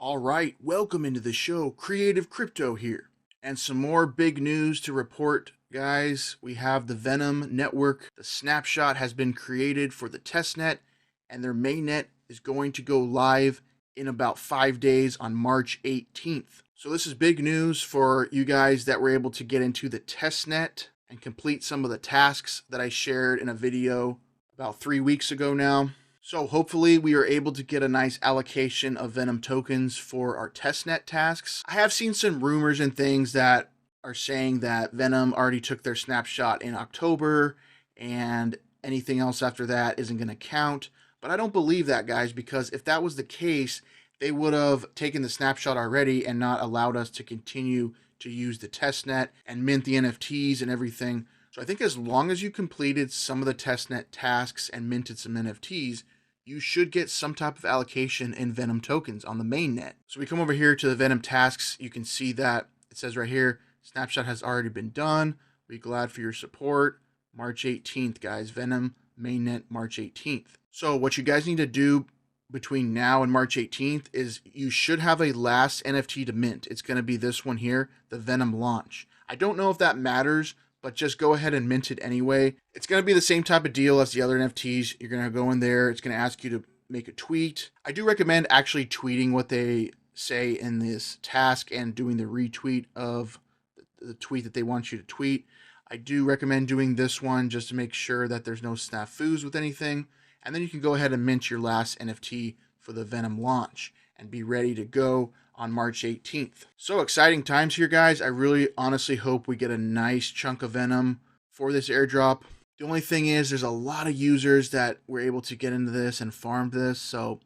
All right, welcome into the show. Creative Crypto here. And some more big news to report, guys. We have the Venom network. The snapshot has been created for the testnet, and their mainnet is going to go live in about 5 days on March 18th. So this is big news for you guys that were able to get into the testnet and complete some of the tasks that I shared in a video about 3 weeks ago now. So hopefully we are able to get a nice allocation of Venom tokens for our testnet tasks. I have seen some rumors and things that are saying that Venom already took their snapshot in October and anything else after that isn't going to count. But I don't believe that, guys, because if that was the case, they would have taken the snapshot already and not allowed us to continue to use the testnet and mint the NFTs and everything. So I think as long as you completed some of the testnet tasks and minted some NFTs, you should get some type of allocation in Venom tokens on the mainnet. So we come over here to the Venom tasks. You can see that it says right here, snapshot has already been done. We're glad for your support. March 18th, guys. Venom Mainnet, March 18th. So what you guys need to do between now and March 18th is you should have a last NFT to mint. It's going to be this one here, the Venom Launch. I don't know if that matters, but just go ahead and mint it anyway. It's going to be the same type of deal as the other NFTs. You're going to go in there. It's going to ask you to make a tweet. I do recommend actually tweeting what they say in this task and doing the retweet of the tweet that they want you to tweet. I do recommend doing this one just to make sure that there's no snafus with anything. And then you can go ahead and mint your last NFT for the Venom launch and be ready to go on March 18th. So exciting times here, guys. I really honestly hope we get a nice chunk of Venom for this airdrop. The only thing is there's a lot of users that were able to get into this and farm this. So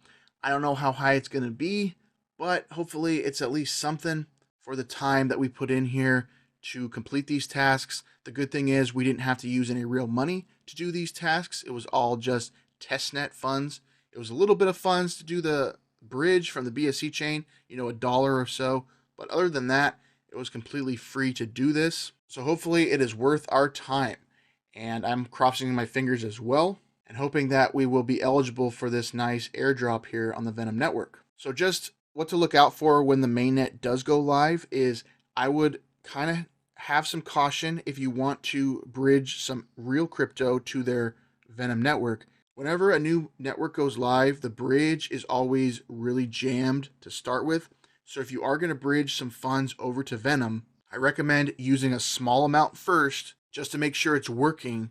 I don't know how high it's going to be, but hopefully it's at least something for the time that we put in here to complete these tasks. The good thing is we didn't have to use any real money to do these tasks. It was all just testnet funds. It was a little bit of funds to do the bridge from the BSC chain, $1 or so. But other than that, it was completely free to do this. So hopefully it is worth our time. And I'm crossing my fingers as well and hoping that we will be eligible for this nice airdrop here on the Venom network. So just what to look out for when the mainnet does go live is I would kind of have some caution if you want to bridge some real crypto to their Venom network. Whenever a new network goes live, the bridge is always really jammed to start with. So if you are going to bridge some funds over to Venom, I recommend using a small amount first just to make sure it's working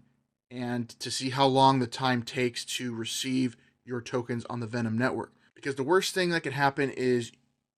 and to see how long the time takes to receive your tokens on the Venom network. Because the worst thing that can happen is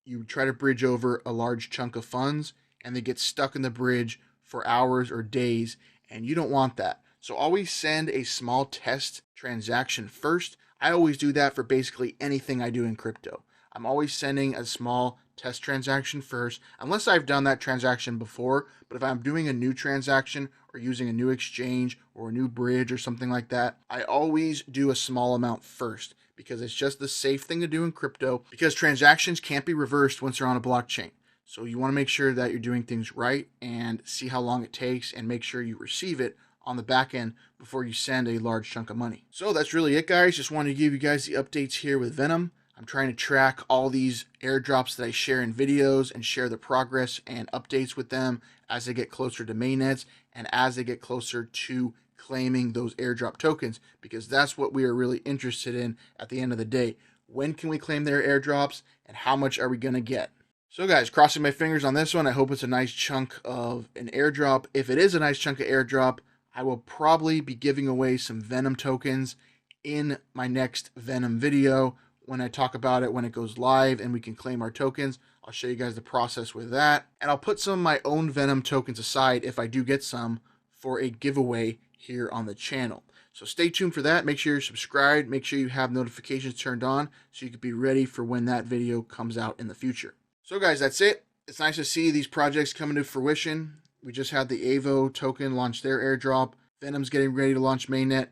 you try to bridge over a large chunk of funds and they get stuck in the bridge for hours or days, and you don't want that. So always send a small test transaction first. I always do that for basically anything I do in crypto. I'm always sending a small test transaction first, unless I've done that transaction before. But if I'm doing a new transaction or using a new exchange or a new bridge or something like that, I always do a small amount first because it's just the safe thing to do in crypto, because transactions can't be reversed once they're on a blockchain. So you want to make sure that you're doing things right and see how long it takes and make sure you receive it on the back end before you send a large chunk of money. So that's really it, guys. Just wanted to give you guys the updates here with Venom. I'm trying to track all these airdrops that I share in videos and share the progress and updates with them as they get closer to mainnets and as they get closer to claiming those airdrop tokens, because that's what we are really interested in at the end of the day. When can we claim their airdrops and how much are we going to get? So guys, crossing my fingers on this one. I hope it's a nice chunk of an airdrop. If it is a nice chunk of airdrop, I will probably be giving away some Venom tokens in my next Venom video when I talk about it when it goes live and we can claim our tokens. I'll show you guys the process with that. And I'll put some of my own Venom tokens aside if I do get some for a giveaway here on the channel. So stay tuned for that. Make sure you're subscribed. Make sure you have notifications turned on so you can be ready for when that video comes out in the future. So guys, that's it. It's nice to see these projects coming to fruition. We just had the Avo token launch their airdrop. Venom's getting ready to launch mainnet.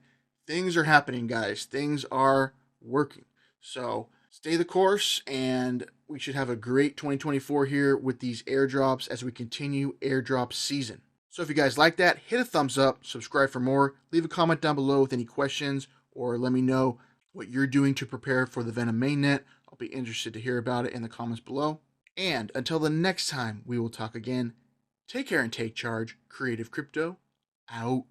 Things are happening, guys. Things are working. So stay the course, and we should have a great 2024 here with these airdrops as we continue airdrop season. So if you guys like that, hit a thumbs up, subscribe for more, leave a comment down below with any questions, or let me know what you're doing to prepare for the Venom mainnet. I'll be interested to hear about it in the comments below. And until the next time we will talk again, take care and take charge. Creative Crypto out.